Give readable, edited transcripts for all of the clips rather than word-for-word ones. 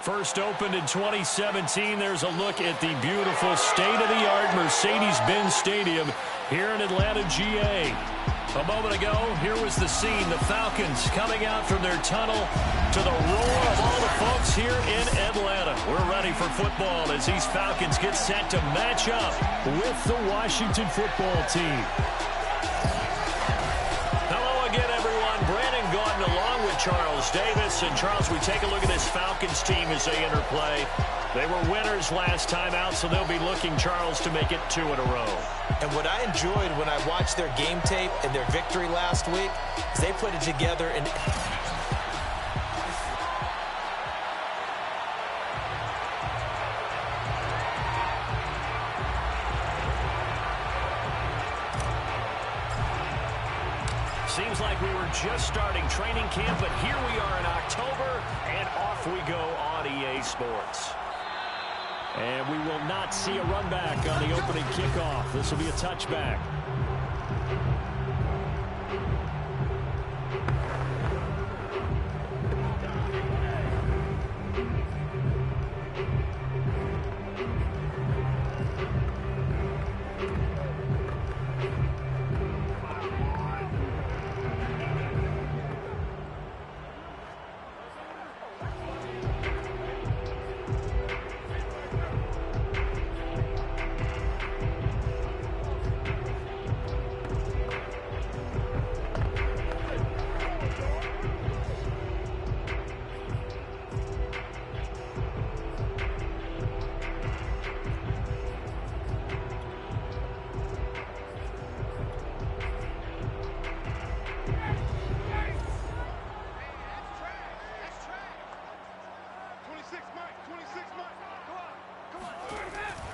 First opened in 2017. There's a look at the beautiful state-of-the-art Mercedes-Benz Stadium here in Atlanta, GA. A moment ago, here was the scene. The Falcons coming out from their tunnel to the roar of all the folks here in Atlanta. We're ready for football as these Falcons get set to match up with the Washington football team. Hello again, everyone. Brandon Gaudin along with Charles Davis. And Charles, we take a look at this Falcons team as they interplay. They were winners last time out, so they'll be looking, Charles, to make it 2 in a row. And what I enjoyed when I watched their game tape and their victory last week is they put it together and seems like we were just starting training camp, but here we are in October, and off we go on EA Sports. And we will not see a run back on the opening kickoff. This will be a touchback.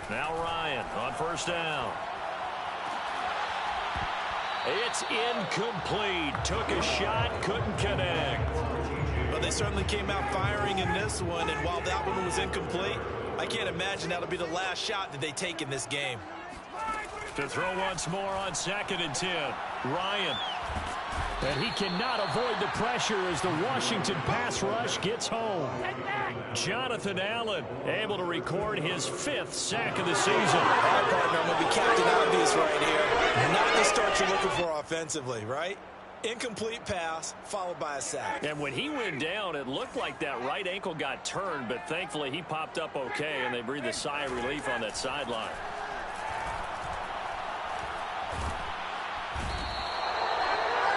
Now Ryan on first down. It's incomplete. Took a shot, couldn't connect. Well, they certainly came out firing in this one, and while that one was incomplete, I can't imagine that'll be the last shot that they take in this game. To throw once more on 2nd and 10. Ryan. And he cannot avoid the pressure as the Washington pass rush gets home. Jonathan Allen able to record his 5th sack of the season. All right, partner, I'm going to be Captain Obvious right here. Not the start you're looking for offensively, right? Incomplete pass followed by a sack. And when he went down, it looked like that right ankle got turned, but thankfully he popped up okay, and they breathed a sigh of relief on that sideline.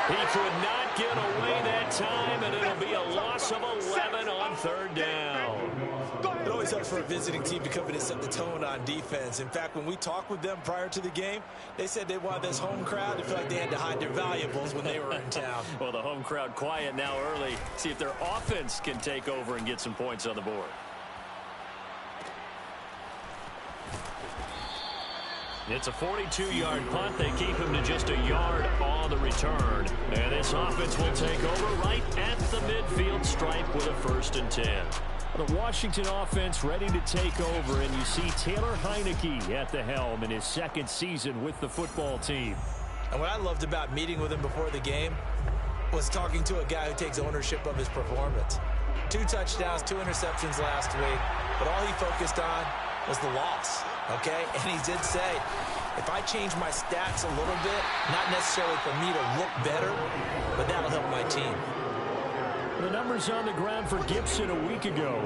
He could not get away that time, and it'll be a loss of 11 on 3rd down. It always helps for a visiting team to come in and set the tone on defense. In fact, when we talked with them prior to the game, they said they wanted this home crowd to feel like they had to hide their valuables when they were in town. Well, the home crowd quiet now early. See if their offense can take over and get some points on the board. It's a 42-yard punt. They keep him to just a yard on the return. And this offense will take over right at the midfield stripe with a 1st and 10. The Washington offense ready to take over, and you see Taylor Heineke at the helm in his 2nd season with the football team. And what I loved about meeting with him before the game was talking to a guy who takes ownership of his performance. 2 touchdowns, 2 interceptions last week, but all he focused on was the loss, okay? And he did say, if I change my stats a little bit, not necessarily for me to look better, but that'll help my team. The numbers on the ground for Gibson a week ago.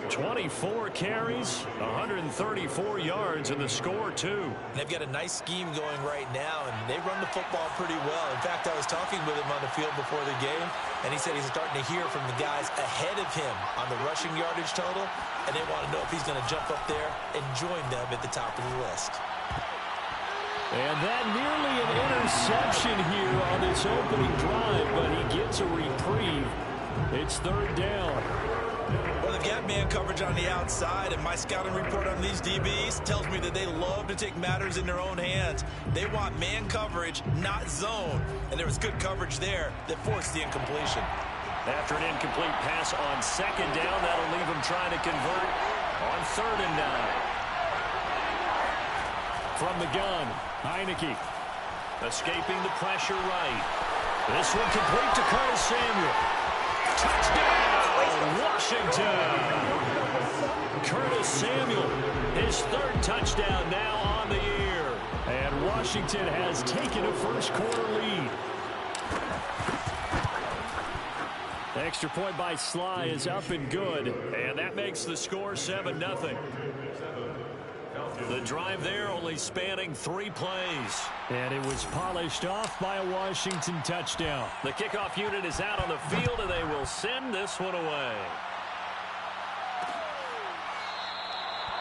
24 carries, 134 yards, and the score, too. And they've got a nice scheme going right now, and they run the football pretty well. In fact, I was talking with him on the field before the game, and he said he's starting to hear from the guys ahead of him on the rushing yardage total, and they want to know if he's going to jump up there and join them at the top of the list. And that nearly an interception here on this opening drive, but he gets a reprieve. It's 3rd down. Well, they've got man coverage on the outside, and my scouting report on these DBs tells me that they love to take matters in their own hands. They want man coverage, not zone. And there was good coverage there that forced the incompletion. After an incomplete pass on 2nd down, that'll leave him trying to convert on 3rd and 9. From the gun, Heineke escaping the pressure right. This one complete to Curtis Samuel. Touchdown! Washington. Curtis Samuel, his third touchdown now on the year. And Washington has taken a first-quarter lead. The extra point by Sly is up and good. And that makes the score 7-0. The drive there only spanning 3 plays. And it was polished off by a Washington touchdown. The kickoff unit is out on the field, and they will send this one away.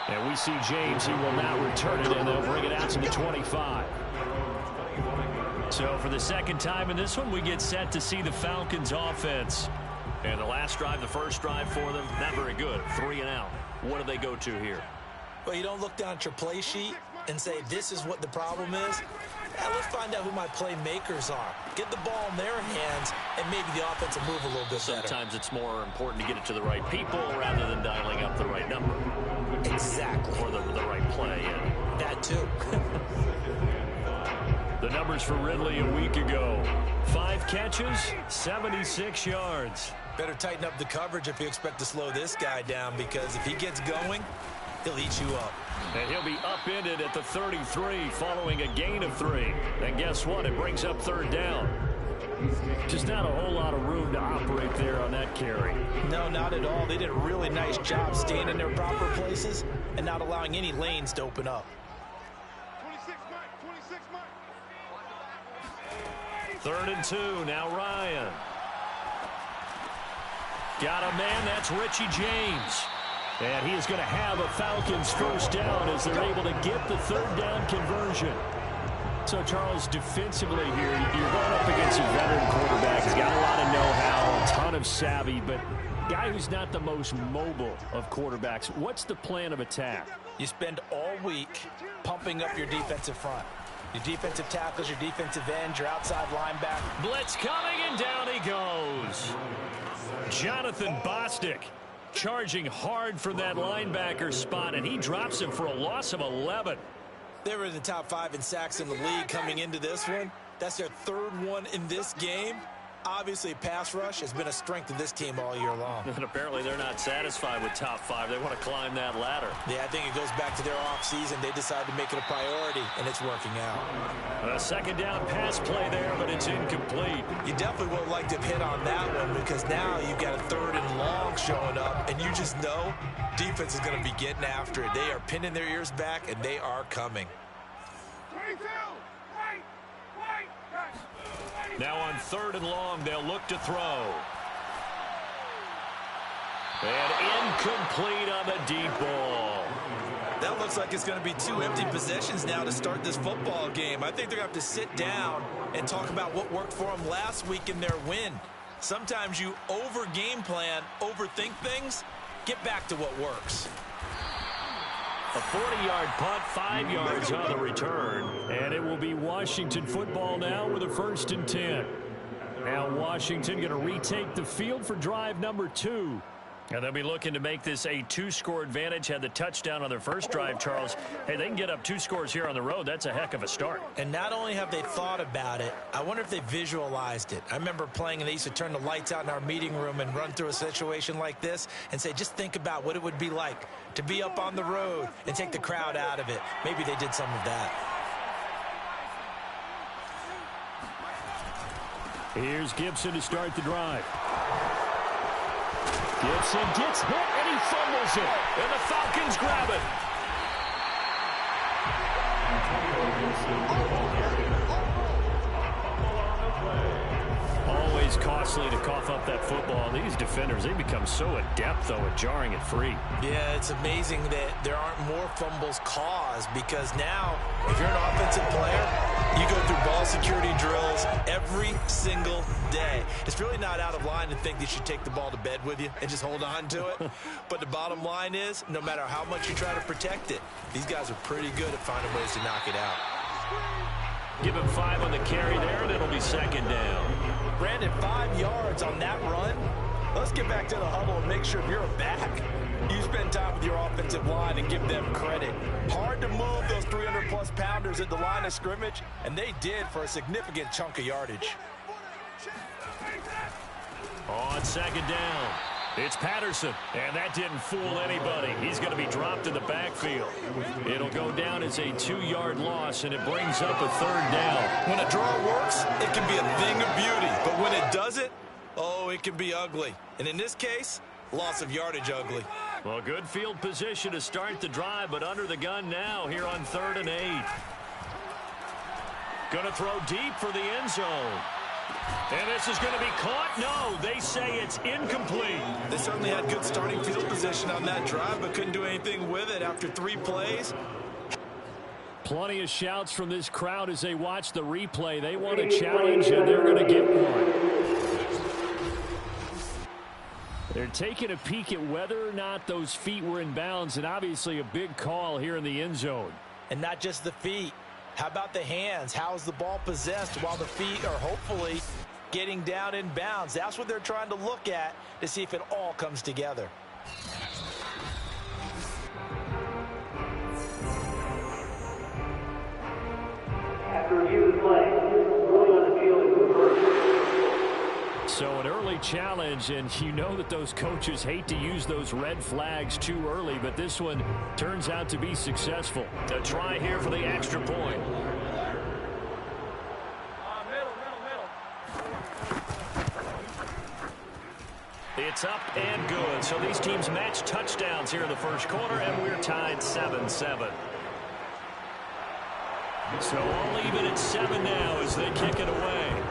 And we see James. He will now return it, and they'll bring it out to the 25. So for the second time in this one, we get set to see the Falcons offense. And the last drive, the first drive for them, not very good. 3 and out. What do they go to here? Well, you don't look down at your play sheet and say, this is what the problem is. Let's find out who my playmakers are. Get the ball in their hands, and maybe the offense will move a little bit better. Sometimes it's more important to get it to the right people rather than dialing up the right number. Exactly. Or the right play. Yeah. That too. The numbers for Ridley a week ago. 5 catches, 76 yards. Better tighten up the coverage if you expect to slow this guy down, because if he gets going, he'll eat you up. And he'll be upended at the 33 following a gain of 3. And guess what? It brings up third down. Just not a whole lot of room to operate there on that carry. No, not at all. They did a really nice job staying in their proper places and not allowing any lanes to open up. 3rd and 2. Now Ryan. Got a man. That's Richie James. And he is going to have a Falcons first down as they're able to get the third down conversion. So, Charles, defensively here, you're going up against a veteran quarterback. He's got a lot of know-how, a ton of savvy, but guy who's not the most mobile of quarterbacks. What's the plan of attack? You spend all week pumping up your defensive front. Your defensive tackles, your defensive ends, your outside linebacker. Blitz coming, and down he goes. Jonathan Bostic charging hard from that linebacker spot, and he drops him for a loss of 11. They were in the top 5 in sacks in the league coming into this one. That's their 3rd one in this game. Obviously, pass rush has been a strength of this team all year long. And apparently they're not satisfied with top 5. They want to climb that ladder. Yeah, I think it goes back to their offseason. They decided to make it a priority, and it's working out. A second down pass play there, but it's incomplete. You definitely would like to hit on that one, because now you've got a 3rd and long showing up, and you just know defense is going to be getting after it. They are pinning their ears back, and they are coming. Now on 3rd and long, they'll look to throw. And incomplete on the deep ball. That looks like it's going to be 2 empty possessions now to start this football game. I think they're going to have to sit down and talk about what worked for them last week in their win. Sometimes you over-game plan, overthink things, get back to what works. A 40-yard punt, 5 yards on the return. And it will be Washington football now with a 1st and 10. Now Washington going to retake the field for drive number 2. And they'll be looking to make this a 2-score advantage. Had the touchdown on their first drive, Charles. Hey, they can get up 2 scores here on the road. That's a heck of a start. And not only have they thought about it, I wonder if they visualized it. I remember playing, and they used to turn the lights out in our meeting room and run through a situation like this and say, just think about what it would be like to be up on the road and take the crowd out of it. Maybe they did some of that. Here's Gibson to start the drive. Gibson gets hit, and he fumbles it. And the Falcons grab it. Always costly to cough up that football. These defenders, they become so adept, though, at jarring it free. Yeah, it's amazing that there aren't more fumbles caused, because now, if you're an offensive player, you go through ball security drills every single day. It's really not out of line to think that you should take the ball to bed with you and just hold on to it. But the bottom line is, no matter how much you try to protect it, these guys are pretty good at finding ways to knock it out. Give him 5 on the carry there, and it'll be 2nd down. Brandon, 5 yards on that run. Let's get back to the huddle and make sure you're a back. You spend time with your offensive line and give them credit. Hard to move those 300-plus pounders at the line of scrimmage, and they did for a significant chunk of yardage. On 2nd down, It's Patterson, and that didn't fool anybody. He's going to be dropped in the backfield. It'll go down as a 2-yard loss, and it brings up a 3rd down. When a draw works, it can be a thing of beauty. But when it doesn't, oh, it can be ugly. And in this case, loss of yardage ugly. Well, good field position to start the drive, but under the gun now here on 3rd and 8. Going to throw deep for the end zone. And this is going to be caught. No, they say it's incomplete. They certainly had good starting field position on that drive, but couldn't do anything with it after 3 plays. Plenty of shouts from this crowd as they watch the replay. They want a challenge, and they're going to get one. They're taking a peek at whether or not those feet were in bounds, and obviously a big call here in the end zone. And not just the feet. How about the hands? How's the ball possessed while the feet are hopefully getting down in bounds? That's what they're trying to look at to see if it all comes together. After review of the play, ruling on the field is reversed. So an early challenge, and you know that those coaches hate to use those red flags too early, but this one turns out to be successful. A try here for the extra point. It's up and good. So these teams match touchdowns here in the first quarter, and we're tied 7-7. So all even at 7 now as they kick it away.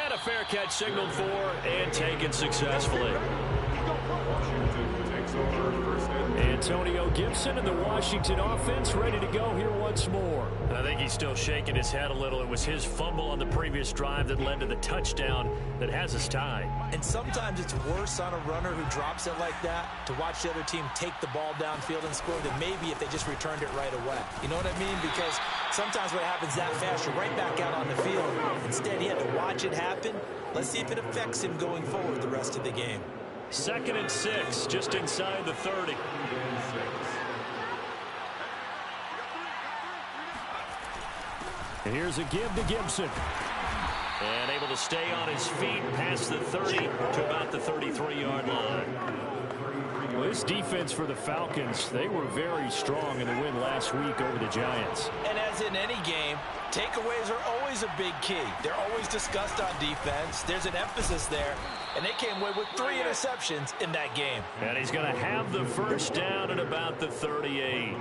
And a fair catch signaled for and taken successfully. Antonio Gibson and the Washington offense ready to go here once more. I think he's still shaking his head a little. It was his fumble on the previous drive that led to the touchdown that has us tied. And sometimes it's worse on a runner who drops it like that to watch the other team take the ball downfield and score than maybe if they just returned it right away. You know what I mean? Because sometimes what happens that fast, you're right back out on the field. Instead, he had to watch it happen. Let's see if it affects him going forward the rest of the game. 2nd and 6, just inside the 30. And here's a give to Gibson. And able to stay on his feet past the 30 to about the 33-yard line. Well, this defense for the Falcons, they were very strong in the win last week over the Giants. And as in any game, takeaways are always a big key. They're always discussed on defense. There's an emphasis there. And they came away with 3 interceptions in that game. And he's going to have the first down at about the 38.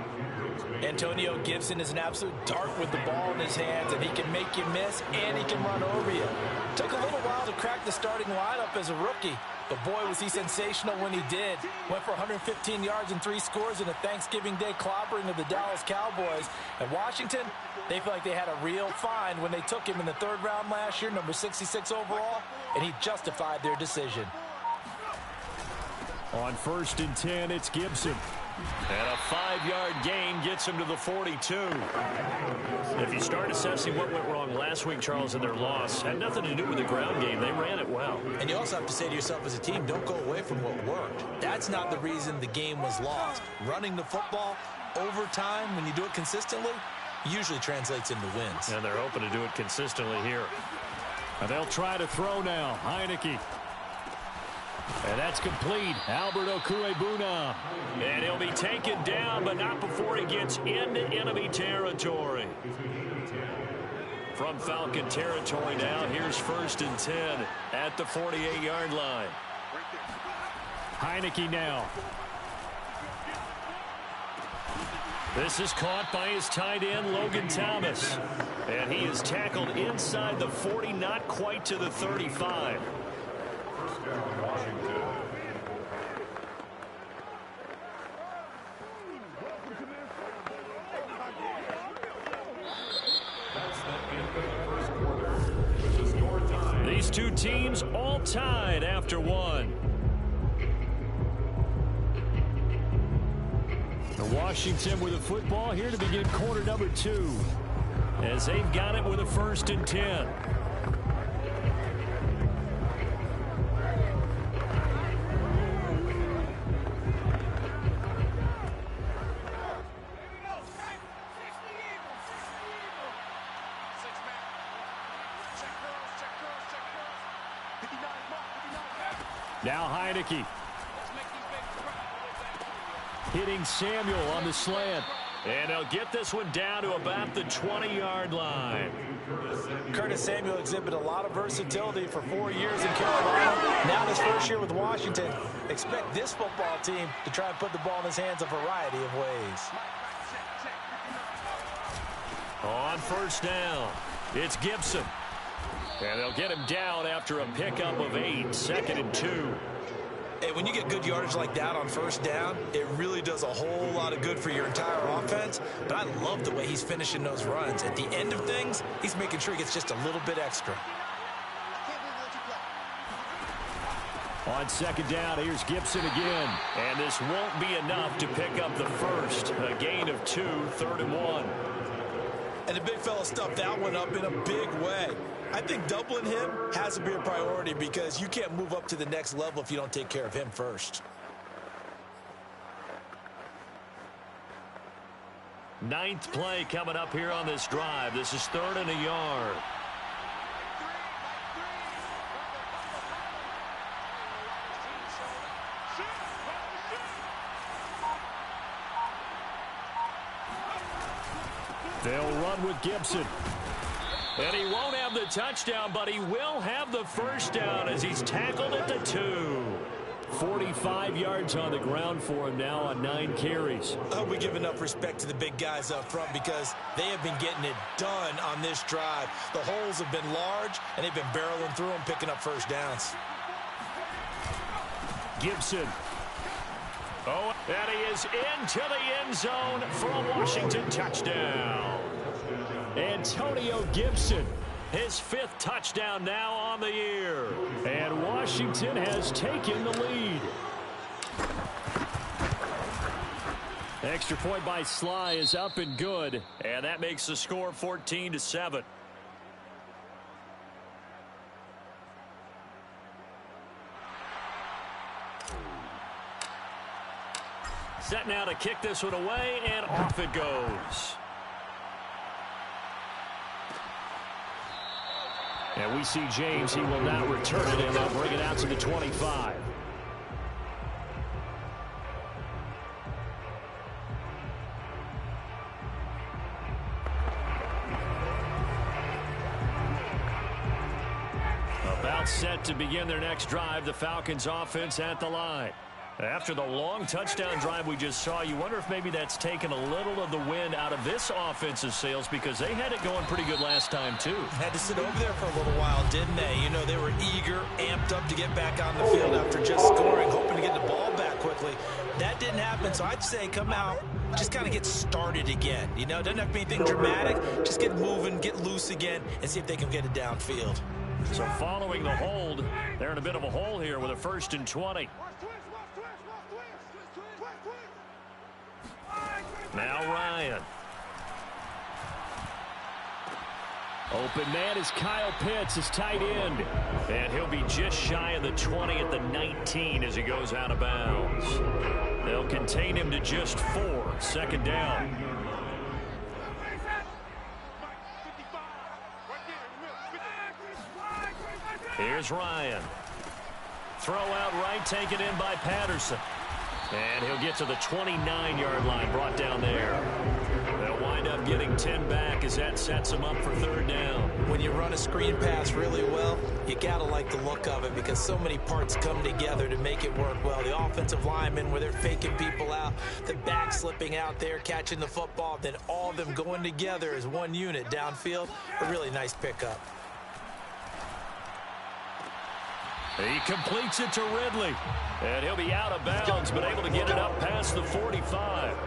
Antonio Gibson is an absolute dart with the ball in his hands, and he can make you miss, and he can run over you. Took a little while to crack the starting lineup as a rookie, but boy, was he sensational when he did. Went for 115 yards and 3 scores in a Thanksgiving Day clobbering of the Dallas Cowboys. And Washington, they feel like they had a real find when they took him in the 3rd round last year, number 66 overall, and he justified their decision. On 1st and 10, it's Gibson. And a 5-yard gain gets him to the 42. If you start assessing what went wrong last week, Charles, in their loss, had nothing to do with the ground game. They ran it well. And you also have to say to yourself as a team, don't go away from what worked. That's not the reason the game was lost. Running the football over time, when you do it consistently, usually translates into wins. And they're hoping to do it consistently here. And they'll try to throw now. Heineke. And that's complete. Albert Okwuegbunam. And he'll be taken down, but not before he gets into enemy territory. From Falcon territory now, here's 1st and 10 at the 48-yard line. Heineke now. This is caught by his tight end, Logan Thomas. And he is tackled inside the 40, not quite to the 35. These two teams all tied after one. Washington with the football here to begin quarter number 2. As they've got it with a 1st and 10. Now Heineke. Hitting Samuel on the slant. And they'll get this one down to about the 20-yard line. Curtis Samuel exhibited a lot of versatility for 4 years in Carolina. Now in his first year with Washington, expect this football team to try and put the ball in his hands a variety of ways. On first down, it's Gibson. And they'll get him down after a pickup of 8, 2nd and 2. Hey, when you get good yardage like that on first down, it really does a whole lot of good for your entire offense. But I love the way he's finishing those runs. At the end of things, he's making sure he gets just a little bit extra. On second down, here's Gibson again. And this won't be enough to pick up the first. A gain of 2, 3rd and 1. And the big fella stuffed that one up in a big way. I think doubling him has to be a priority because you can't move up to the next level if you don't take care of him first. 9th play coming up here on this drive. This is 3rd and a yard. They'll run with Gibson. And he won't have the touchdown, but he will have the first down as he's tackled at the 2. 45 yards on the ground for him now on 9 carries. I hope we give enough respect to the big guys up front because they have been getting it done on this drive. The holes have been large, and they've been barreling through them, picking up first downs. Gibson. Oh, and he is into the end zone for a Washington touchdown. Antonio Gibson, his 5th touchdown now on the year. And Washington has taken the lead. Extra point by Sly is up and good. And that makes the score 14-7. Set now to kick this one away, and off it goes. And we see James. He will now return it, and they'll bring it out to the 25. About set to begin their next drive. The Falcons offense at the line. After the long touchdown drive we just saw, you wonder if maybe that's taken a little of the wind out of this offensive sails because they had it going pretty good last time, too. Had to sit over there for a little while, didn't they? You know, they were eager, amped up to get back on the field after just scoring, hoping to get the ball back quickly. That didn't happen, so I'd say come out, just kind of get started again. You know, doesn't have to be anything dramatic. Just get moving, get loose again, and see if they can get it downfield. So following the hold, they're in a bit of a hole here with a 1st and 20. Now Ryan. Open man is Kyle Pitts, his tight end. And he'll be just shy of the 20 at the 19 as he goes out of bounds. They'll contain him to just 4. 2nd down. Here's Ryan. Throw out right, taken in by Patterson. And he'll get to the 29-yard line, brought down there. They'll wind up getting 10 back as that sets them up for 3rd down. When you run a screen pass really well, you got to like the look of it because so many parts come together to make it work well. The offensive linemen, where they're faking people out, the back slipping out there, catching the football, then all of them going together as one unit downfield. A really nice pickup. He completes it to Ridley. And he'll be out of bounds, but able to get it up past the 45.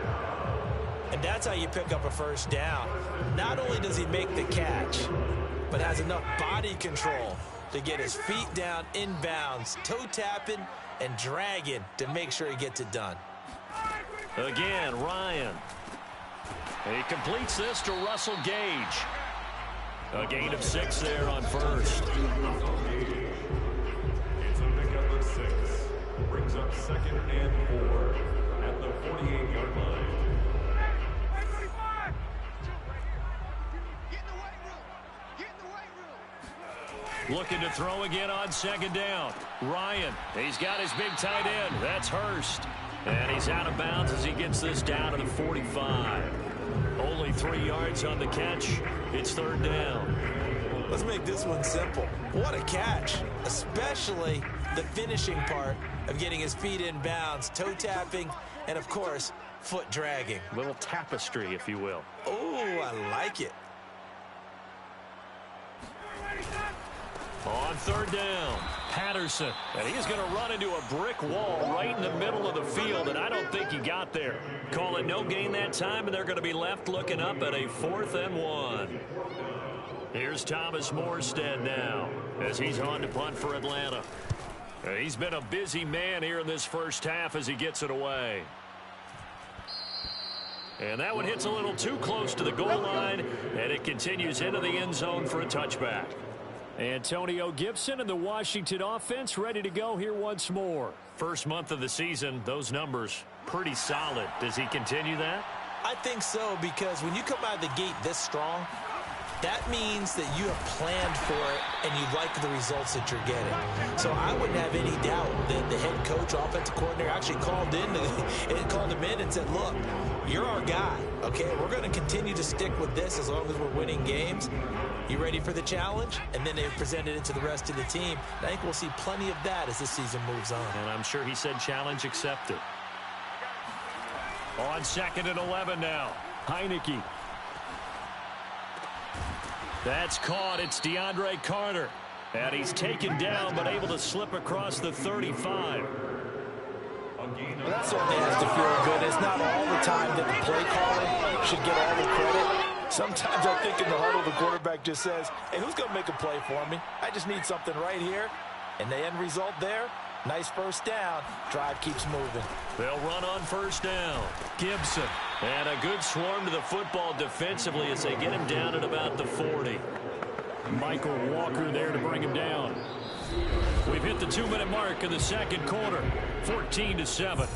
And that's how you pick up a first down. Not only does he make the catch, but has enough body control to get his feet down inbounds, toe tapping and dragging to make sure he gets it done. Again, Ryan. He completes this to Russell Gage. A gain of 6 there on first. Brings up 2nd and 4 at the 48-yard line. Looking to throw again on second down. Ryan, he's got his big tight end. That's Hurst. And he's out of bounds as he gets this down to the 45. Only 3 yards on the catch. It's third down. Let's make this one simple. What a catch, especially the finishing part of getting his feet in bounds, toe tapping, and of course, foot dragging. Little tapestry, if you will. Oh, I like it. On third down, Patterson. And he's going to run into a brick wall right in the middle of the field, and I don't think he got there. Call it no gain that time, and they're going to be left looking up at a 4th and 1. Here's Thomas Morstead now as he's on to punt for Atlanta. He's been a busy man here in this first half as he gets it away. And that one hits a little too close to the goal line, and it continues into the end zone for a touchback. Antonio Gibson and the Washington offense ready to go here once more. First month of the season, those numbers pretty solid. Does he continue that? I think so, because when you come out of the gate this strong, that means that you have planned for it and you like the results that you're getting. So I wouldn't have any doubt that the head coach, offensive coordinator, actually called him in and said, look, you're our guy, okay? We're going to continue to stick with this as long as we're winning games. You ready for the challenge? And then they presented it to the rest of the team. And I think we'll see plenty of that as this season moves on. And I'm sure he said challenge accepted. On 2nd and 11 now, Heineke. That's caught. It's DeAndre Carter. And he's taken down but able to slip across the 35. Well, that certainly has to feel good. It's not all the time that the play calling should get all the credit. Sometimes I think in the huddle the quarterback just says, hey, who's going to make a play for me? I just need something right here. And the end result there, nice first down. Drive keeps moving. They'll run on first down. Gibson. And a good swarm to the football defensively as they get him down at about the 40. Michael Walker there to bring him down. We've hit the 2-minute mark in the second quarter. 14-7.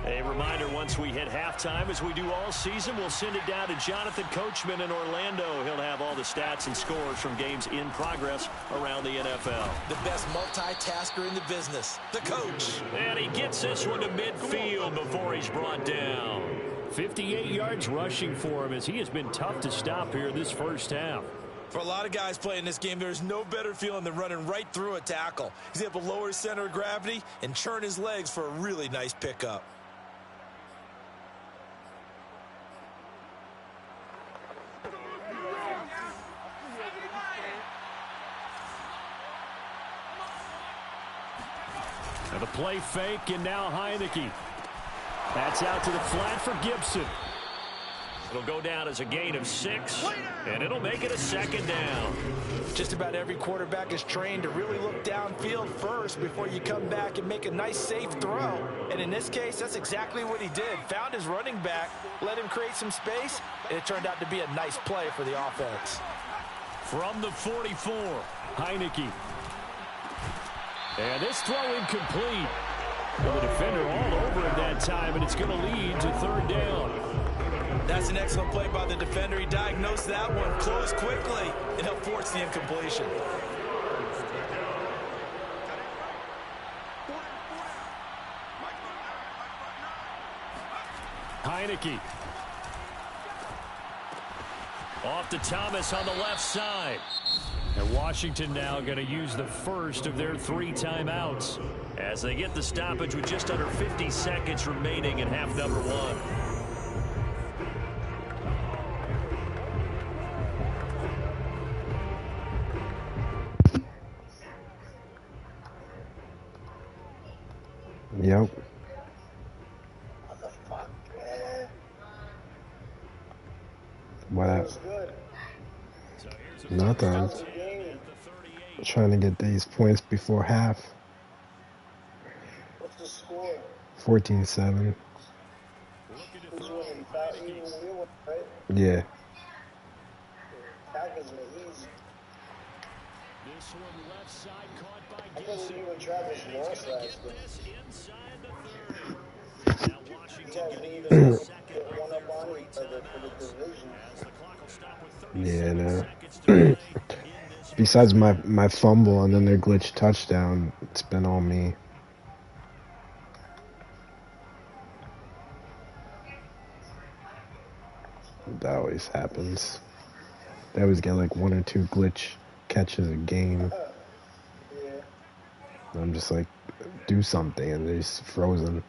A reminder, once we hit halftime, as we do all season, we'll send it down to Jonathan Coachman in Orlando. He'll have all the stats and scores from games in progress around the NFL. The best multitasker in the business, the coach. And he gets this one to midfield before he's brought down. 58 yards rushing for him as he has been tough to stop here this first half. For a lot of guys playing this game, there's no better feeling than running right through a tackle. He's able to lower his center of gravity and churn his legs for a really nice pickup. And the play fake, and now Heineke. That's out to the flat for Gibson. It'll go down as a gain of 6, and it'll make it a second down. Just about every quarterback is trained to really look downfield first before you come back and make a nice, safe throw. And in this case, that's exactly what he did. Found his running back, let him create some space, and it turned out to be a nice play for the offense. From the 44, Heineke. And this throw incomplete. Well, the defender all over him that time, and it's going to lead to third down. That's an excellent play by the defender. He diagnosed that one, closed quickly, and helped force the incompletion. Heineke. Off to Thomas on the left side. And Washington now going to use the first of their 3 timeouts as they get the stoppage with just under 50 seconds remaining in half number 1. Yep. What? Nothing. Trying to get these points before half. What's the score? 14-7. Right? Yeah. Falcons are easy. I believe you and Travis lost last week. You guys didn't even get one up on each other for the division. Yeah, no. Besides my fumble and then their glitch touchdown, it's been all me. That always happens. They always get like 1 or 2 glitch catches a game. Yeah. I'm just like, do something, and they're just frozen.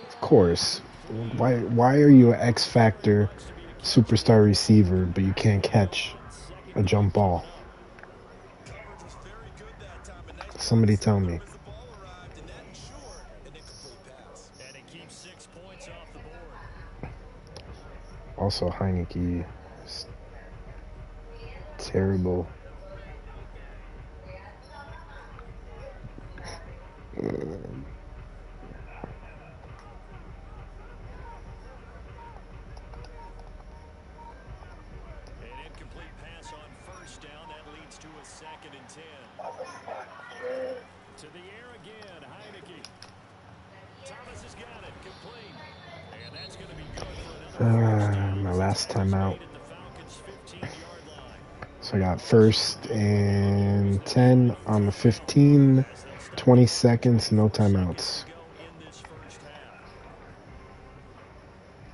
Of course. Why are you an X Factor superstar receiver, but you can't catch a jump ball? Somebody tell me. Also, Heineke is terrible. To the air again, Heineke. Thomas has got it, complete. And that's going to be good for another My last time out. So I got 1st and 10 on the 15, 20 seconds, no timeouts.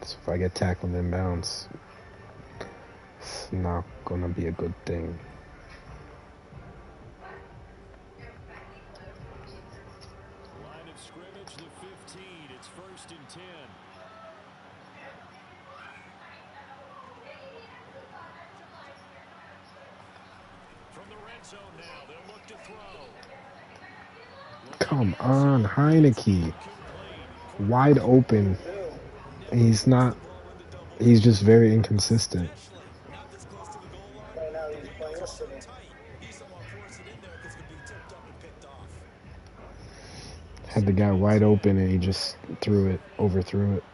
So if I get tackled inbounds, it's not going to be a good thing. Come on, Heineke. Wide open. He's just very inconsistent. Right now he's playing yesterday. Had the guy wide open and he just overthrew it.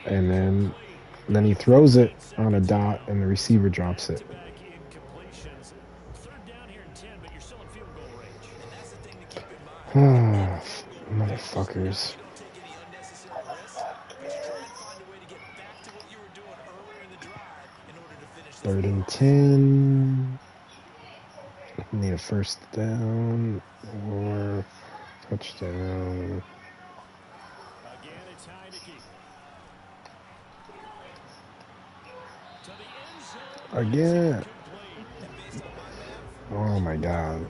And then he throws it on a dot and the receiver drops it. Motherfuckers. 3rd and 10. Need a 1st down or touchdown. Again. Oh my god.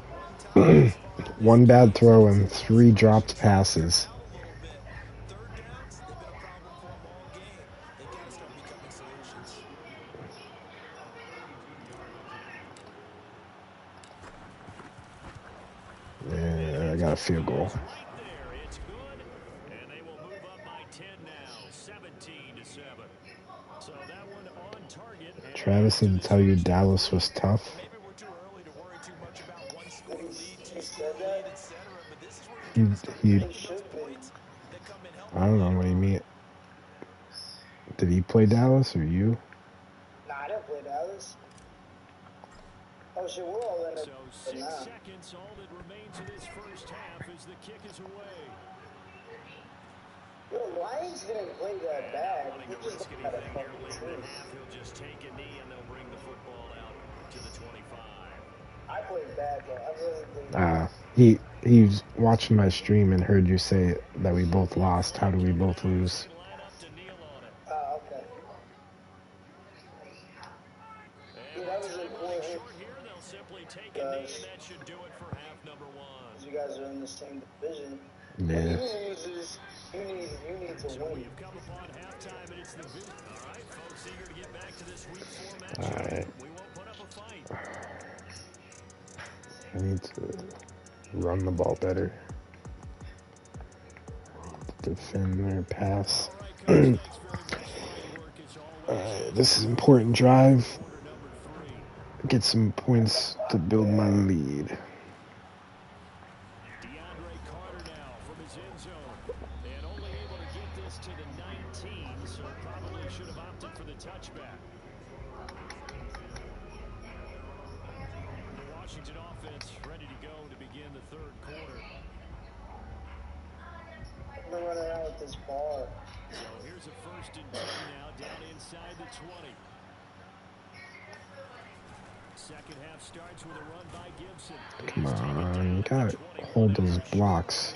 1 bad throw and 3 dropped passes. Yeah, I got a field goal. Travis didn't tell you Dallas was tough. He I don't know what he mean. Did he play Dallas or you? Nah, I didn't play Dallas. Oh shit, we're all in it. So 6 seconds, all that remains of this first half as the kick is away. Yo, Lions didn't play that bad. He just had a fucking He'll just take a knee and they'll bring the football out to the 25. I played bad though. I really played bad. He's watching my stream and heard you say that we both lost. How do we both lose? Oh, okay. Yeah, that was a cool hit. Because you guys are in the same division. Yeah. When he loses, you need to win. Alright. I need to run the ball better. Defend their pass. This is important drive. Get some points to build my lead. So probably should have opted for the touchback. The Washington offense ready to go to begin the third quarter. I'm gonna run around with this ball. So here's a 1st and 10 now, down inside the 20. Second half starts with a run by Gibson. Come on, you gotta hold those blocks.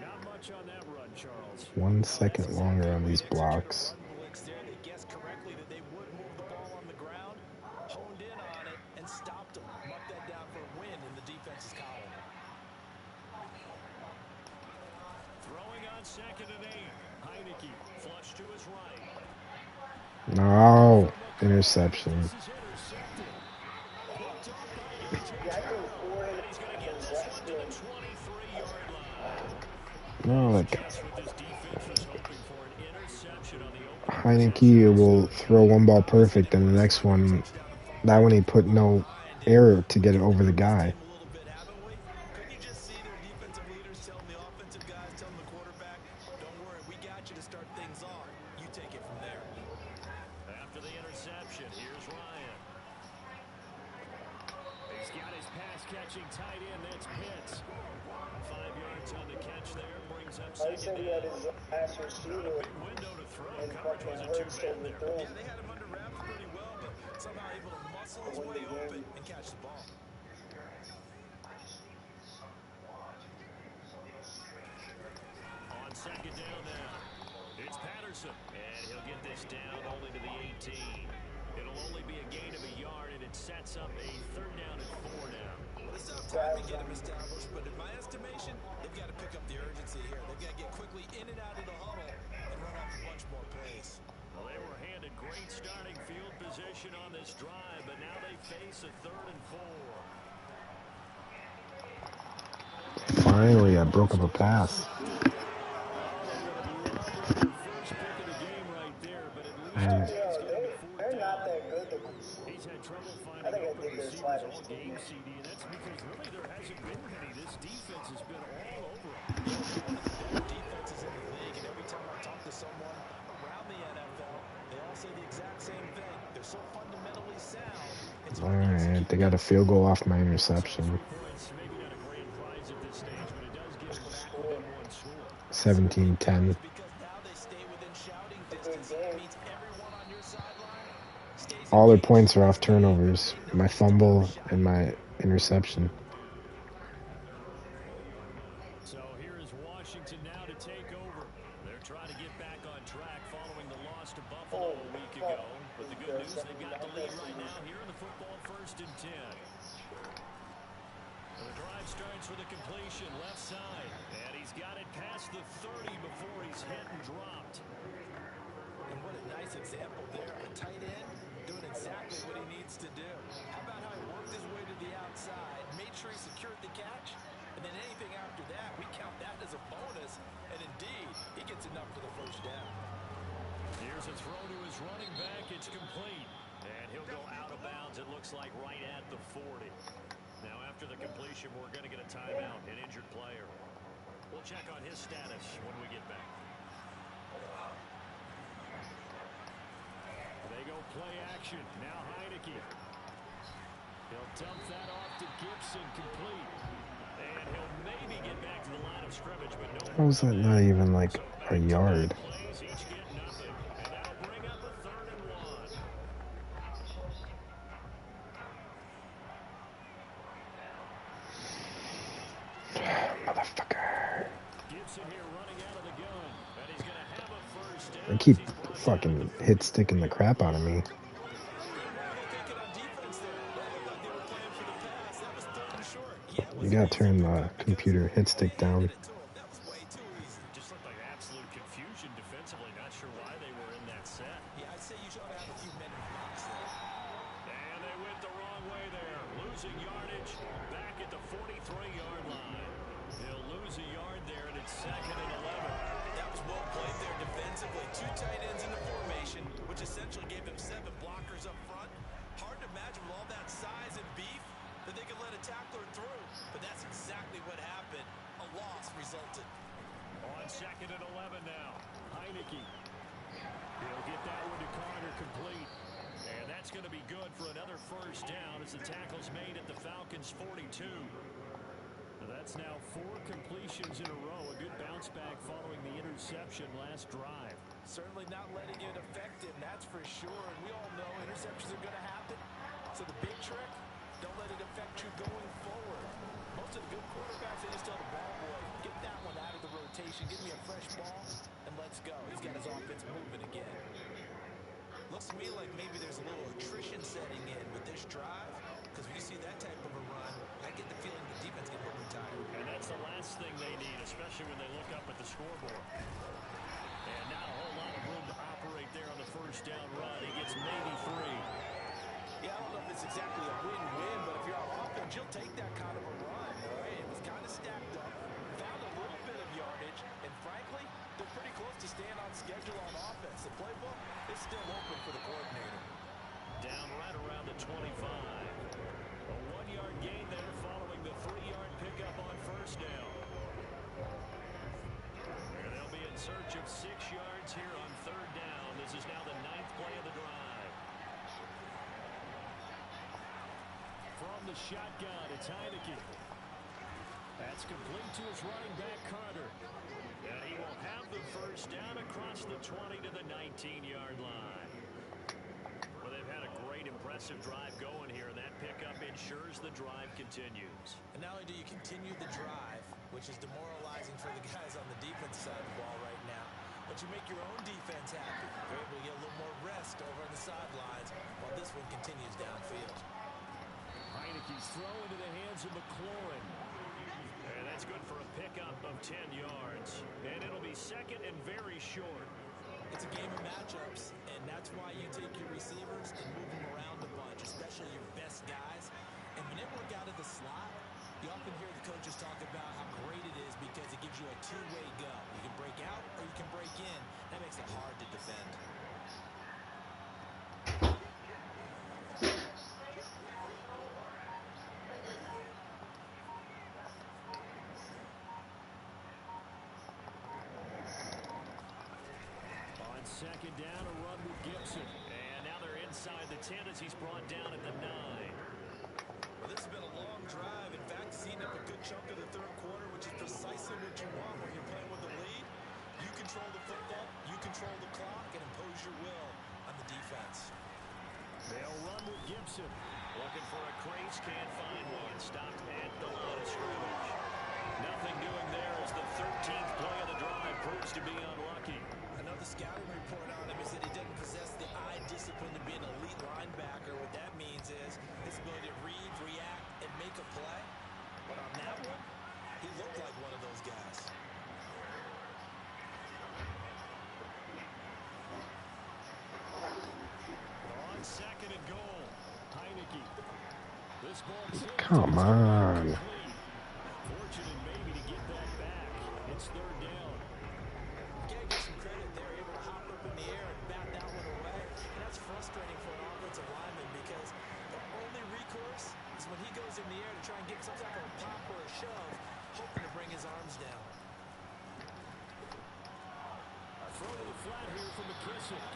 Not much on that run, Charles. 1 second longer on these blocks. They guessed correctly that they would move the ball on the ground, honed in on it, and stopped them. Marked that down for a win in the defense's column. Throwing on 2nd and 8. Heineke flush to his right. No, interception. No, like Heineke will throw one ball perfect, and the next one, that one he put no error to get it over the guy. Couldn't you just see their defensive leaders telling the offensive guys, telling the quarterback, don't worry, we got you to start things off. You take it from there. After the interception, here's Ryan. He's got his pass-catching tight end. That's Pitts. 5 yards on the catch there. Brings up I said he had his last receiver big window to throw. and Coverage fucking wasn't too Hurts bad in the there. throw. Yeah, they had him under wraps pretty well, but somehow able to muscle his way open and catch the ball. On 2nd down now, it's Patterson. And he'll get this down only to the 18. It'll only be a gain of a yard, and it sets up a 3rd down and 4 now. Well, it's not time to get him established, but in my estimation, they've got to pick up the urgency here. They've got to get quickly in and out of the huddle and run off a bunch more plays. Well, they were handed great starting field position on this drive, but now they face a 3rd and 4. Finally, I broke up a pass. And They're not that good. He's had trouble I finding think I open did their receivers sliders all too game, much. CD, and that's because really there hasn't been many. This defense has been all over them. Defense is in the league, and every time I talk to someone around the NFL, they all say the exact same thing. They're so fundamentally sound. It's all right, they got a field goal off my interception. Points, maybe not a grand prize at this stage, but it does get them back within one score. 17-10. because now they stay within shouting distance. It means everyone on your sideline stays All their points are off turnovers. My fumble and my interception. So here is Washington now to take over. They're trying to get back on track following the loss to Buffalo a week ago. But the good news, they've got the lead right now here in the football 1st and 10. The drive starts with a completion left side. And he's got it past the 30 before he's hit and dropped. And what a nice example there. A tight end doing exactly what he needs to do. How about how he worked his way to the outside, made sure he secured the catch, and then anything after that, we count that as a bonus. And indeed, he gets enough for the 1st down. Here's a throw to his running back. It's complete. And he'll go out of bounds, it looks like, right at the 40. Now, after the completion, we're going to get a timeout, an injured player. We'll check on his status when we get back. They go play action. Now Heineke. He'll dump that off to Gibson, complete. And he'll maybe get back to the line of scrimmage, but no. How is that not even like a yard? Plays each get nothing. And that'll bring up a 3rd and 1. Motherfucker. Gibson here running out of the gun. And he's going to have a 1st down. They keep fucking hit sticking the crap out of me. You gotta turn the computer hit stick down. Just looked like absolute confusion defensively. Not sure why they were in that set. Yeah, I'd say you should have a few men in the box there. And they went the wrong way there. Losing yardage back at the 43-yard line. He'll lose a yard there, and it's 2nd and 11. That was well played there defensively. 2 tight ends in the formation, which essentially gave him 7 blockers up front. Hard to imagine with all that size and beef that they could let a tackler through. But that's exactly what happened. A loss resulted. On 2nd and 11 now. Heineke. He'll get that one to Carter complete. And that's going to be good for another first down as the tackle's made at the Falcons' 42. That's now 4 completions in a row. A good bounce back following the interception last drive. Certainly not letting it affect him, that's for sure. And we all know interceptions are going to happen. So the big trick, don't let it affect you going forward. Most of the good quarterbacks, they just tell the ball boy, get that one out of the rotation, give me a fresh ball, and let's go. He's got his offense moving again. Looks to me like maybe there's a little attrition setting in with this drive, because when you see that type of a run, I get the feeling the defense gets a little tired. And that's the last thing they need, especially when they look up at the scoreboard. And not a whole lot of room to operate there on the first down run. He gets maybe 3. Yeah, I don't know if it's exactly a win-win, but if you're on offense, you'll take that kind of a run. Right? It was kind of stacked up, found a little bit of yardage, and frankly, they're pretty close to staying on schedule on offense. The playbook is still open for the coordinator. Down right around the 25. A 1-yard gain there following the 3-yard pickup on first down. And they'll be in search of 6 yards here on 3rd down. This is now the 9th play of the drive. From the shotgun, it's Heineke. That's complete to his running back, Carter. And he will have the first down across the 20 to the 19-yard line. Well, they've had a great, impressive drive going here, and that pickup ensures the drive continues. And not only do you continue the drive, which is demoralizing for the guys on the defense side of the ball right now, but you make your own defense happy. You're able to get a little more rest over on the sidelines while this one continues downfield. Heineke's throw into the hands of McLaurin. And that's good for a pickup of 10 yards. And it'll be 2nd and very short. It's a game of matchups, and that's why you take your receivers and move them around a bunch, especially your best guys. And when they work out of the slot, you often hear the coaches talk about how great it is because it gives you a 2-way go. You can break out or you can break in. That makes it hard to defend. On 2nd down, a run with Gibson. And now they're inside the 10 as he's brought down at the 9. Well, this has been a long drive. In fact, it's eaten up a good chunk of the 3rd quarter, which is precisely what you want when you're playing with the lead. You control the football, you control the clock, and impose your will on the defense. They'll run with Gibson. Looking for a crease, can't find one. Stopped at the line of scrimmage. Nothing doing there as the 13th play of the drive proves to be unlucky. Another scouting report on him is that he doesn't possess the eye discipline to be an elite linebacker. What that means is his ability to read, react, and make a play. But on that one, he looked like one of those guys. On 2nd and goal, Heineke. This ball Come on. Fortunate maybe to get that back. It's 3rd down. You gotta give some credit there, able to hop up in the air and bat that one away. And that's frustrating for an offensive lineman because the only recourse is when he goes in the air to try and get some type of a pop or a shove, hoping to bring his arms down. A throw to the flat here from McKissick.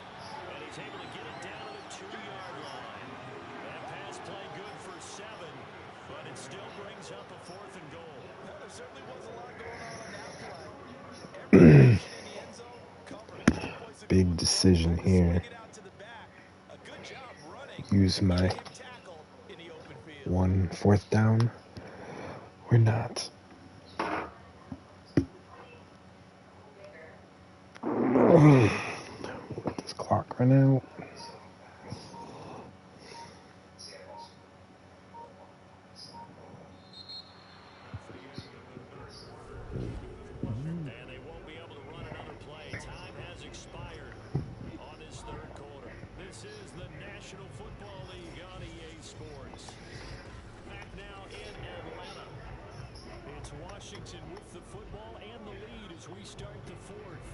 And he's able to get it down to the 2-yard line. That pass play good for 7, but it still brings up a 4th and goal. Well, there certainly was a lot going on that play. Every in the end zone covered. Big decision here. A good job running. Use my Tackle in the open field. 1 4th down or not. Let this clock run out. And they won't be able to run another play. Time has expired on this 3rd quarter. This is the National Football League on EA Sports. Back now in Atlanta. It's Washington the football and the lead as we start the fourth.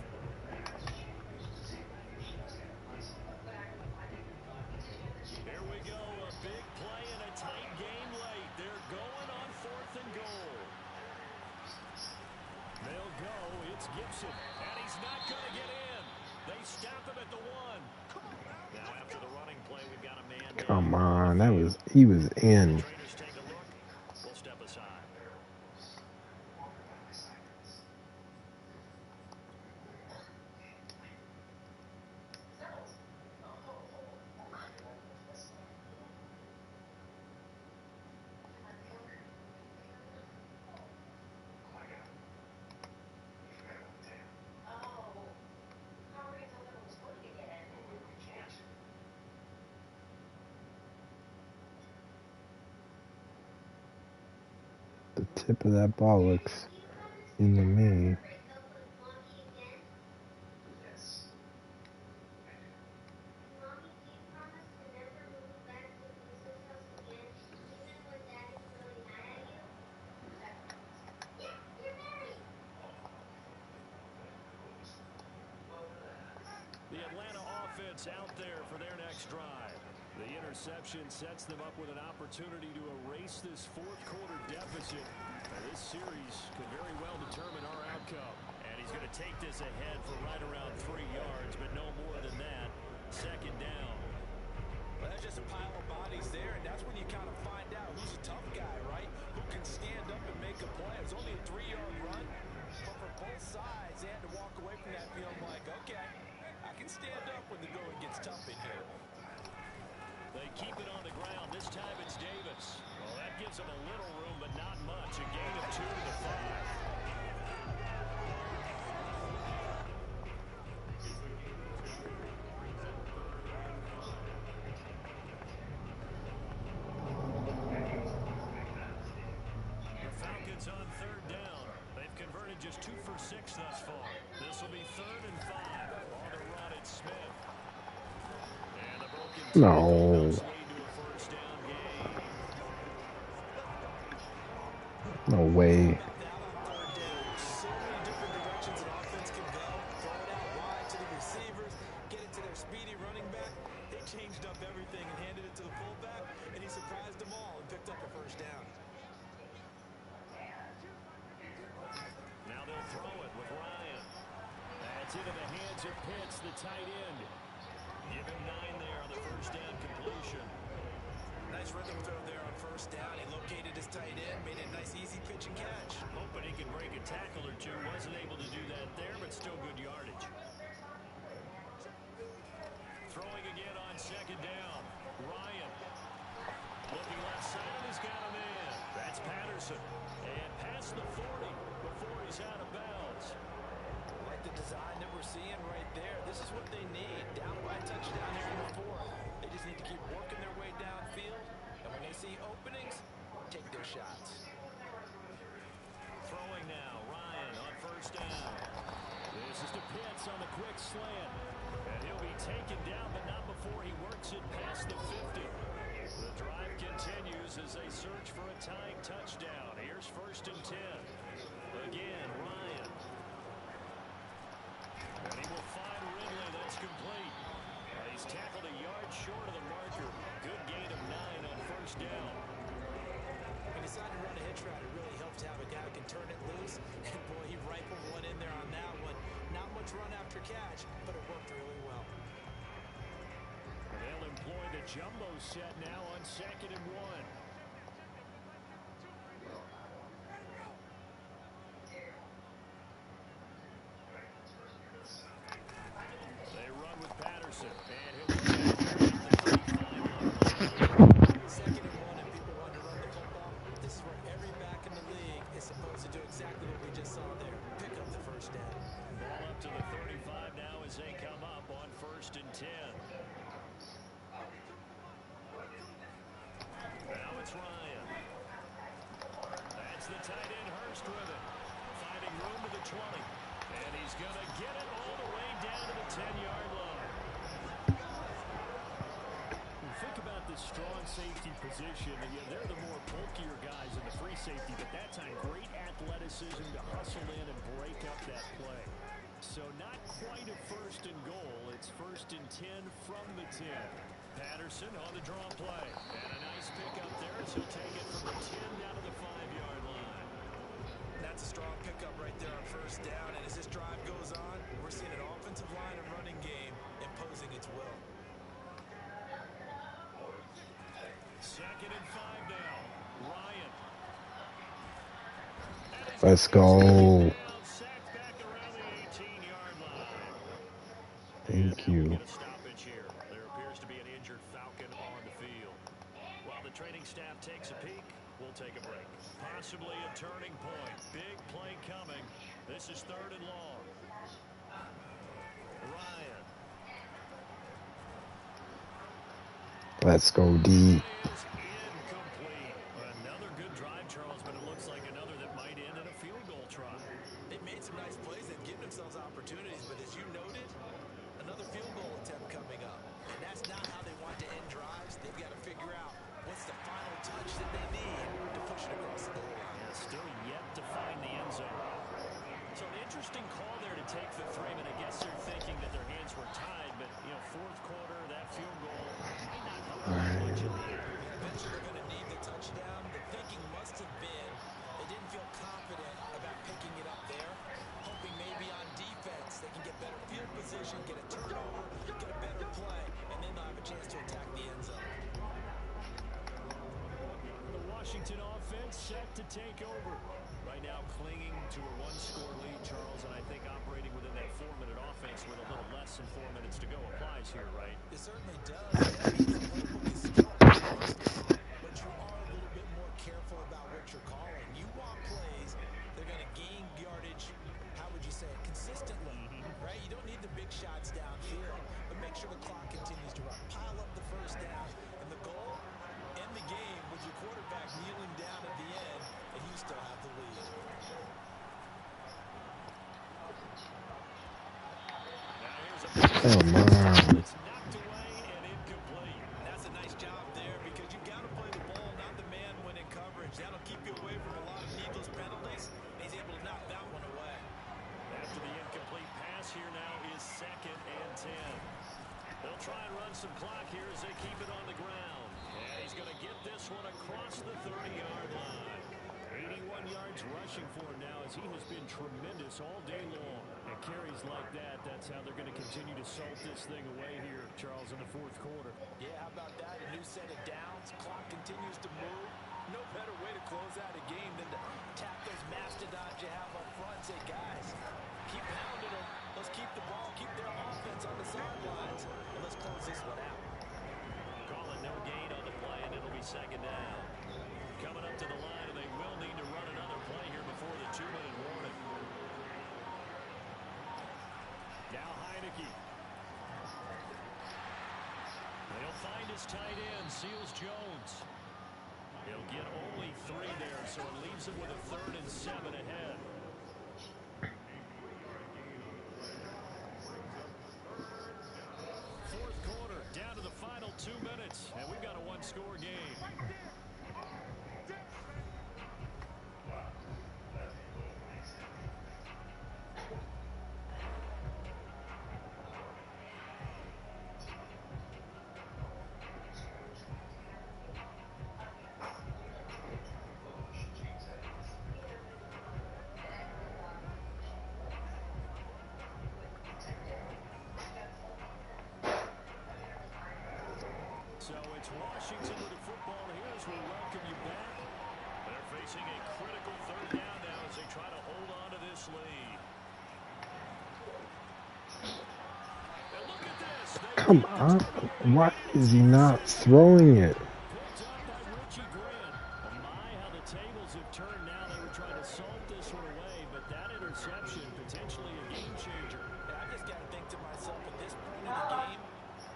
Here we go, a big play and a tight game late. They're going on 4th and goal. They'll go, it's Gibson, and he's not going to get in. They stop him at the 1. Now after the running play, we've got a man. Come on, he was in. Take a look. We'll step aside. The tip of that ball looks into me. The Atlanta offense out there for their next drive. The interception sets them up with an opportunity to erase this fourth quarter deficit. Now, this series could very well determine our outcome. And he's going to take this ahead for right around 3 yards, but no more than that. 2nd down. Well, that's just a pile of bodies there, and that's when you kind of find out who's a tough guy, right? Who can stand up and make a play. It was only a 3-yard run, but for both sides, they had to walk away from that feeling like, okay, I can stand up when the going gets tough in here. They keep it on the ground. This time it's Davis. Well, that gives them a little room, but not much. A gain of 2 to the 5. The Falcons on 3rd down. They've converted just 2 for 6 thus far. This will be 3rd and 5. On the run, it's Smith. And the broken No. No way. So many different directions an offense can go. Throw it out wide to the receivers, get it to their speedy running back. They changed up everything and handed it to the fullback, and he surprised them all and picked up a 1st down. Now they'll throw it with Ryan. That's into the hands of Pitts, the tight end. Give him 9 there on the 1st down completion. Nice rhythm throw there on 1st down. He located his tight end, made it a nice, easy pitch and catch. Hoping he could break a tackle or two. Wasn't able to do that there, but still good yardage. Throwing again on 2nd down. Ryan. Looking left side, he's got a man. That's Patterson. And past the 40 before he's out of bounds. Like the design that we're seeing right there. This is what they need. Down by a touchdown here in the 4th. They just need to keep working their way downfield. And when they see openings, take their shots. Throwing now. Ryan on 1st down. This is to Pitts on the quick slant. And he'll be taken down, but not before he works it past the 50. The drive continues as they search for a tying touchdown. Here's 1st and 10. Again, Ryan. And he will find Ridley. That's complete. He's tackled a yard short of the marker. Good gain of 9 on 1st down. He decided to run a hitch route. It really helps to have a guy who can turn it loose. And boy, he rifled one in there on that one. Not much run after catch, but it worked really well. They'll employ the jumbo set now on 2nd and 1. They run with Patterson, and he'll be at the 35. 2nd and 1, and people want to run the football. This is where every back in the league is supposed to do exactly what we just saw there. Pick up the 1st down. Ball up to the 35 now as they come up on 1st and 10. Now it's Ryan. That's the tight end Hurst with it. Finding room to the 20. And he's going to get it all the way down to the 10-yard line. Think about this strong safety position. They're the more bulkier guys in the free safety, but that time great athleticism to hustle in and break up that play. So not quite a first and goal. It's first and 10 from the 10. Patterson on the draw play. And a nice pick up there as he'll take it from the 10 down to the 5-yard line. That's a strong pickup right there on first down. And as this drive goes on, we're seeing an offensive line and running game imposing its will. Second and 5 now. Ryan. Let's go. Sacked back around the 18-yard line. Thank you. Get a stoppage here. There appears to be an injured Falcon on the field. While the training staff takes a peek, we'll take a break. Possibly a turning point. Big play coming. This is third and long. Ryan. Let's go deep. Incomplete. Another good drive, Charles, but it looks like another that might end in a field goal try. They've made some nice plays. They've given themselves opportunities, but as you noted, another field goal attempt coming up. And that's not how they want to end drives. They've got to figure out what's the final touch that they need to push it across the goal line. Yeah, still yet to find the end zone. So an interesting call there to take the 3, but I guess they're thinking that their hands were tied. But, you know, fourth quarter, that field goal might not help much in the end. Eventually they're going to need the touchdown. The thinking must have been they didn't feel confident about picking it up there, hoping maybe on defense they can get better field position, get a turnover, get a better play, and then they'll have a chance to attack the end zone. The Washington offense set to take over. Right now clinging to a 1-score lead, Charles, and I think operating within that 4-minute offense with a little less than 4 minutes to go applies here, right? It certainly does. That means the playbook is still but you are a little bit more careful about what you're calling. You want plays that are going to gain yardage, how would you say it, consistently, right? You don't need the big shots downfield, but make sure the clock continues to run. Pile up the first down, and the goal, end the game with your quarterback kneeling down at the end, and you still have the lead. Come on. It's knocked away and incomplete. That's a nice job there because you've got to play the ball, not the man when in coverage. That'll keep you away from a lot of needless penalties. He's able to knock that one away. After the incomplete pass, here now is second and 10. They'll try and run some clock here as they keep it on the ground. And he's going to get this one across the 30-yard line. 81 yards rushing for him now as he has been tremendous all day long. And carries like that, that's how they're going to continue to salt this thing away here, Charles, in the fourth quarter. Yeah, how about that? A new set of downs. Clock continues to move. No better way to close out a game than to tap those mastodons you have up front and say, guys, keep pounding them. Let's keep the ball, keep their offense on the sidelines, and let's close this one out. Calling no gain on the play, and it'll be second down. Coming up to the line, and they will need to run another play here before the 2-minute warning. Now Heineke. They'll find his tight end, Seals Jones. He'll get only 3 there, so it leaves him with a 3rd and 7 ahead. Fourth quarter, down to the final 2 minutes, and we've got a 1-score game. So it's Washington with the football here as we welcome you back. They're facing a critical 3rd down now as they try to hold on to this lead. And look at this. Come on. Why is he not throwing it? Picked up by Richie Grant. Oh my, how the tables have turned now. They were trying to salt this one away, but that interception potentially a game changer. I just got to think to myself, at this point in the game,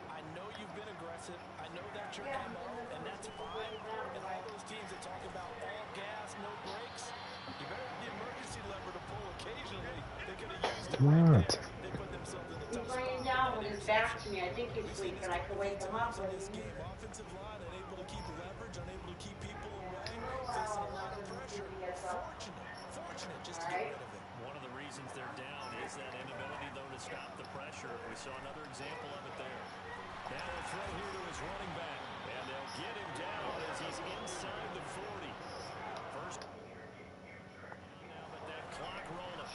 I know you've been aggressive. I know that's your MO, and that's fine. And all those teams that talk about all gas, no brakes, you better have the emergency lever to pull occasionally. They could have used it right there. They put themselves in the tough spot. He's laying down with his back to me. I think he's sleeping. I can wake him up. In this game, offensive line unable to keep leverage, unable to keep people away, facing a lot of pressure. stop the pressure. We saw another example of it there. And a throw here to his running back. And they'll get him down as he's inside the 40. First. Now with that clock rolling.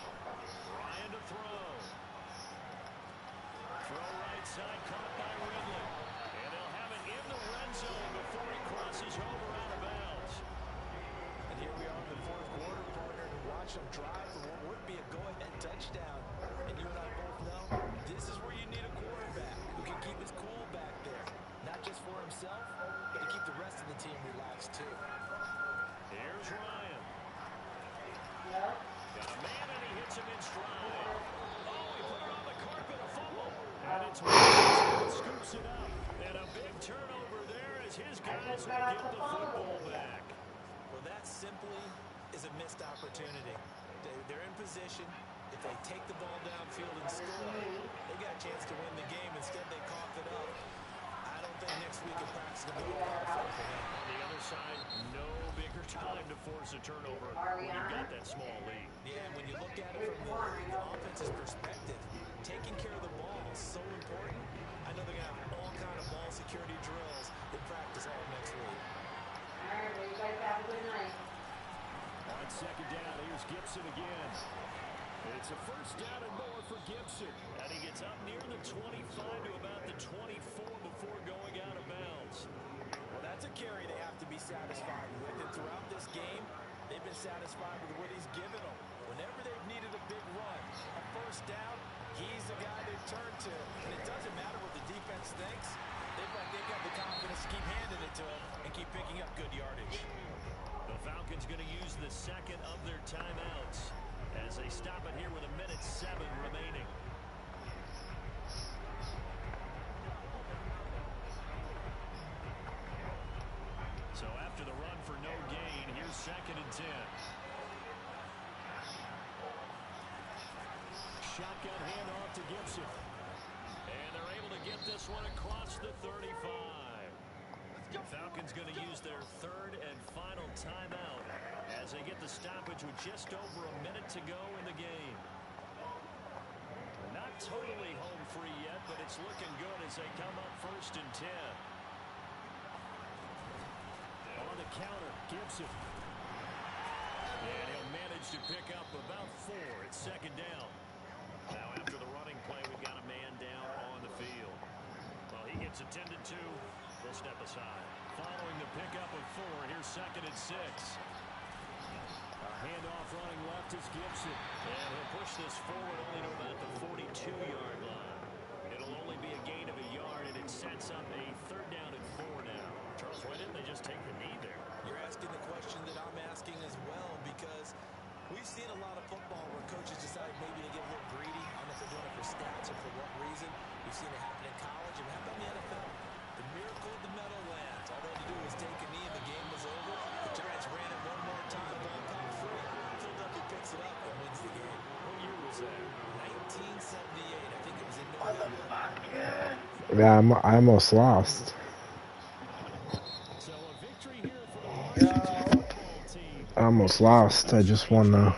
Ryan to throw. Throw right side, caught by Ridley. And they'll have it in the red zone before he crosses over out of bounds. And here we are in the fourth quarter, partner, to watch them drive for what would be a go-ahead touchdown. And you and I both know this is where you need a quarterback who can keep his cool back there. Not just for himself, but to keep the rest of the team relaxed too. Here's Ryan. Got a man and he hits him in stride. Oh, he put it on the carpet, a fumble. And it's Williams who scoops it up. And a big turnover there as his guys will get the football back. Well, that simply is a missed opportunity. They're in position. If they take the ball downfield and score, they got a chance to win the game. Instead, they coughed it up. I don't think next week in practice is going to be a problem for them. On the other side, no bigger time to force a turnover when you've got that small lead. Yeah, and when you look at it from the offense's perspective, taking care of the ball is so important. I know they're going to have all kind of ball security drills in practice all next week. All right, well, you guys have a good night. On second down, here's Gibson again. It's a first down and more for Gibson. And he gets up near the 25 to about the 24 before going out of bounds. Well, that's a carry they have to be satisfied with. And throughout this game, they've been satisfied with what he's given them. Whenever they've needed a big run, a first down, he's the guy they've turned to. And it doesn't matter what the defense thinks. They've got the confidence to keep handing it to him and keep picking up good yardage. The Falcons going to use the second of their timeouts as they stop it here with 1:07 remaining. So after the run for no gain, here's 2nd and 10. Shotgun handoff to Gibson. And they're able to get this one across the 35. Falcons going to use their third and final timeout as they get the stoppage with just over a minute to go in the game. Not totally home free yet, but it's looking good as they come up 1st and 10. On the counter, Gibson. And he'll manage to pick up about 4. It's 2nd down. Now after the running play, we've got a man down on the field. Well, he gets attended to. They'll step aside. Following the pickup of 4, here's 2nd and 6. A handoff running left is Gibson. And he'll push this forward only to about the 42-yard line. It'll only be a gain of a yard, and it sets up a 3rd down and 4 now. Charles, why didn't they just take the knee there? You're asking the question that I'm asking as well, because we've seen a lot of football where coaches decide maybe to get a little greedy. I don't know if they're doing it for stats or for what reason. We've seen it happen in college, and how about in the NFL? The miracle of the Meadowlands. All they had to do was take a knee and the game was over. The Giants ran it one more time. Ball caught free. Philadelphia picks it up and wins the game. What year was that? 1978. I think it was in November. Yeah, I almost lost. So a victory here for the Washington football team. I almost lost. I just won They were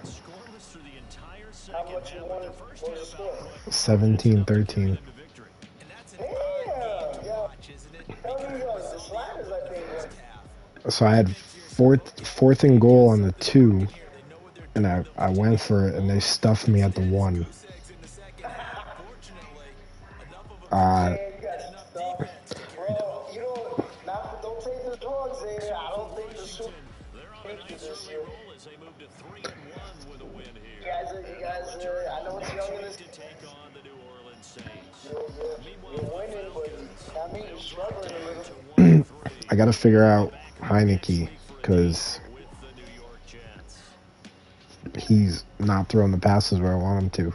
scoreless through the entire second half, but their first half output 17-13. And that's an odd game to watch, isn't it? Because it was so the first half. So I had fourth and goal on the 2, and I went for it, and they stuffed me at the 1. Don't take the drugs in. I don't think the Super They're on a nice early roll as they move to 3-1 with a win here. you guys, I know it's young in this. To take on the New Orleans Saints. You're winning, but I mean, you're struggling a little. I got to figure out Heineke because With the New York Jets. he's not throwing the passes where I want him to.